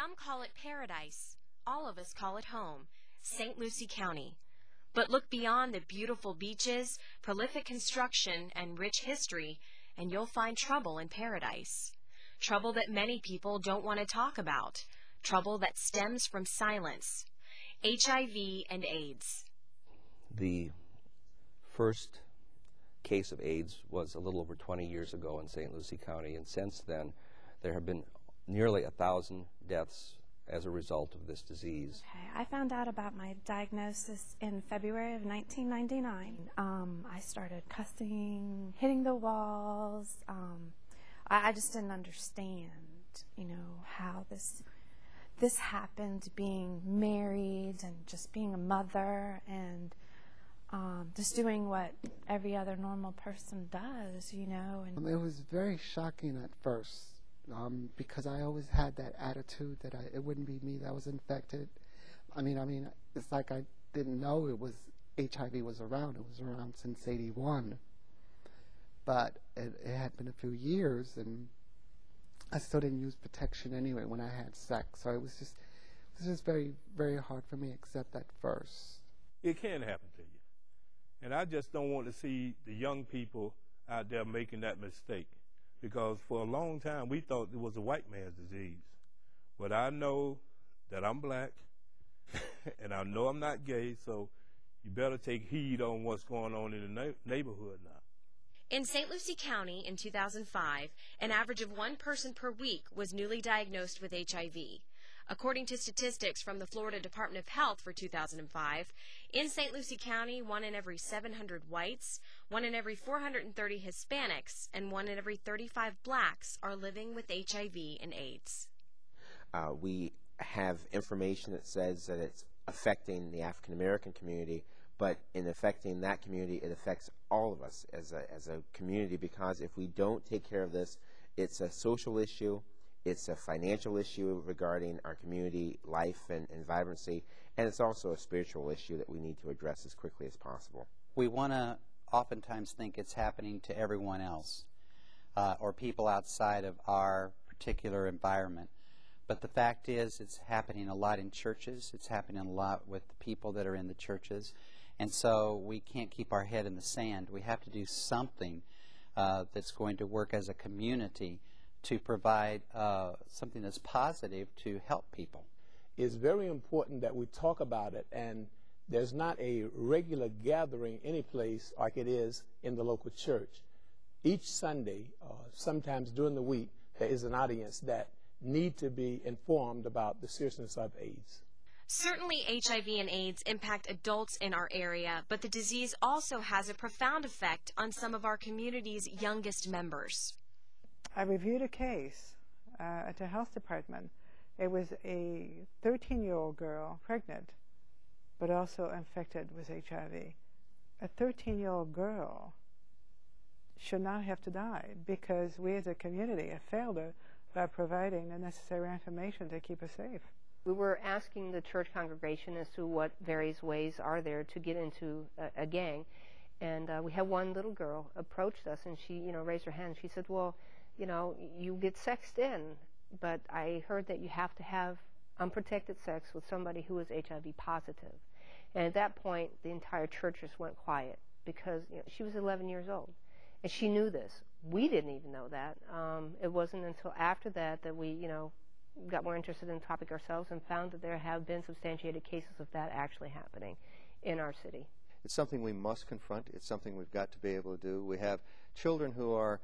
Some call it paradise. All of us call it home, St. Lucie County. But look beyond the beautiful beaches, prolific construction, and rich history, and you'll find trouble in paradise. Trouble that many people don't want to talk about. Trouble that stems from silence. HIV and AIDS. The first case of AIDS was a little over 20 years ago in St. Lucie County, and since then there have been nearly 1,000 deaths as a result of this disease. Okay, I found out about my diagnosis in February of 1999. I started cussing, hitting the walls. I just didn't understand, how this happened, being married and just being a mother and just doing what every other normal person does, And it was very shocking at first. Because I always had that attitude that it wouldn't be me that was infected. I mean, it's like I didn't know HIV was around. It was around since '81, but it had been a few years, and I still didn't use protection anyway when I had sex. So it was just very, very hard for me to accept that first. It can happen to you, and I just don't want to see the young people out there making that mistake. Because for a long time, we thought it was a white man's disease. But I know that I'm black, and I know I'm not gay, so you better take heed on what's going on in the neighborhood now. In St. Lucie County in 2005, an average of 1 person per week was newly diagnosed with HIV. According to statistics from the Florida Department of Health for 2005, in St. Lucie County, 1 in every 700 whites, 1 in every 430 Hispanics, and 1 in every 35 blacks are living with HIV and AIDS. We have information that says that it's affecting the African American community, but in affecting that community, it affects all of us as a community, because if we don't take care of this, it's a social issue. It's a financial issue regarding our community life and vibrancy, and it's also a spiritual issue that we need to address as quickly as possible. We want to oftentimes think it's happening to everyone else or people outside of our particular environment. But the fact is, it's happening a lot in churches. It's happening a lot with the people that are in the churches. And so we can't keep our head in the sand. We have to do something that's going to work as a community to provide something that's positive to help people. It's very important that we talk about it, and there's not a regular gathering any place like it is in the local church. Each Sunday, sometimes during the week, there is an audience that need to be informed about the seriousness of AIDS. Certainly HIV and AIDS impact adults in our area, but the disease also has a profound effect on some of our community's youngest members. I reviewed a case at the health department. It was a 13-year-old girl, pregnant, but also infected with HIV. A 13-year-old girl should not have to die because we as a community have failed her by providing the necessary information to keep her safe. We were asking the church congregation as to what various ways are there to get into a gang. And we had one little girl approached us, and she, raised her hand. She said, well, you get sexed in, but I heard that you have to have unprotected sex with somebody who is HIV positive. And at that point, the entire church just went quiet because she was 11 years old. And she knew this. We didn't even know that. It wasn't until after that that we, got more interested in the topic ourselves and found that there have been substantiated cases of that actually happening in our city. It's something we must confront. It's something we've got to be able to do. We have children who are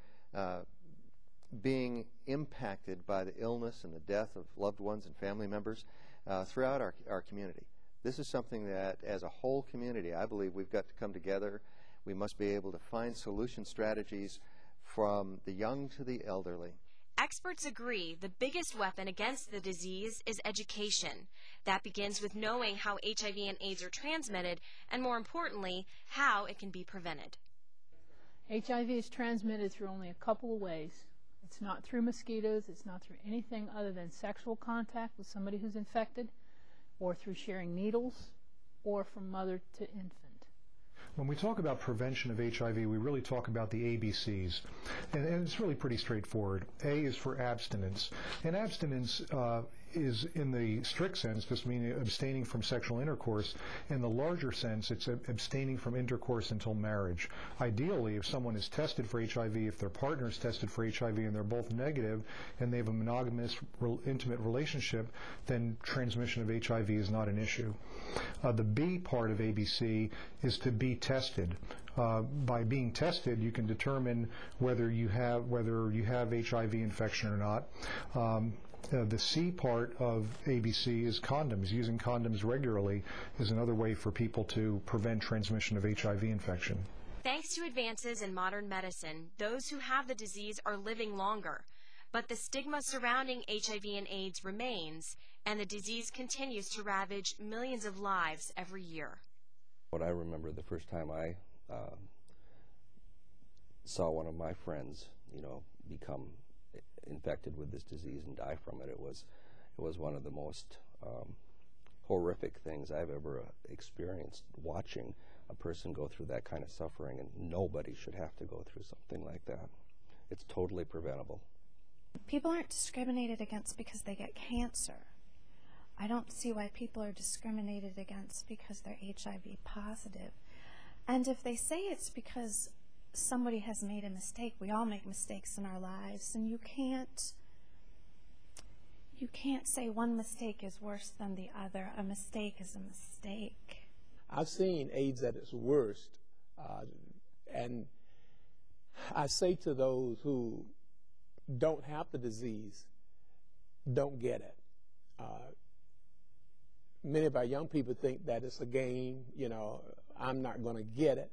being impacted by the illness and the death of loved ones and family members throughout our community. This is something that, as a whole community, I believe we've got to come together. We must be able to find solution strategies from the young to the elderly. Experts agree the biggest weapon against the disease is education. That begins with knowing how HIV and AIDS are transmitted, and more importantly, how it can be prevented. HIV is transmitted through only a couple of ways. It's not through mosquitoes, it's not through anything other than sexual contact with somebody who's infected, or through sharing needles, or from mother to infant. When we talk about prevention of HIV, we really talk about the ABCs, and it's really pretty straightforward. A is for abstinence, and abstinence is, in the strict sense, just meaning abstaining from sexual intercourse. In the larger sense, it's abstaining from intercourse until marriage. Ideally, if someone is tested for HIV, if their partner is tested for HIV and they're both negative and they have a monogamous, intimate relationship, then transmission of HIV is not an issue. The B part of ABC is to be tested. By being tested, you can determine whether you have HIV infection or not. The C part of ABC is condoms. Using condoms regularly is another way for people to prevent transmission of HIV infection. Thanks to advances in modern medicine, those who have the disease are living longer. But the stigma surrounding HIV and AIDS remains, and the disease continues to ravage millions of lives every year. What I remember the first time I saw one of my friends, become infected with this disease and die from it, it was one of the most horrific things I've ever experienced, watching a person go through that kind of suffering, and nobody should have to go through something like that. It's totally preventable. People aren't discriminated against because they get cancer. I don't see why people are discriminated against because they're HIV positive. And if they say it's because somebody has made a mistake, we all make mistakes in our lives, and you can't say one mistake is worse than the other. A mistake is a mistake. I've seen AIDS at its worst, and I say to those who don't have the disease, don't get it. Many of our young people think that it's a game, I'm not going to get it.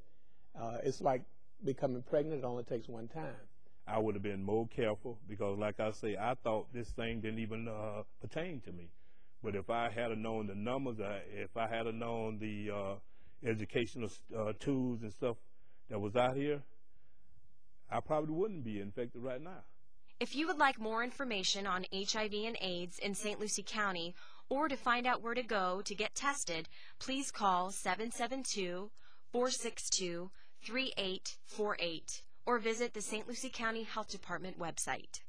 It's like becoming pregnant. It only takes one time. I would have been more careful because, like I say, I thought this thing didn't even pertain to me. But if I had known the numbers, if I had known the educational tools and stuff that was out here, I probably wouldn't be infected right now. If you would like more information on HIV and AIDS in St. Lucie County, or to find out where to go to get tested, please call 772-462-3848 or visit the St. Lucie County Health Department website.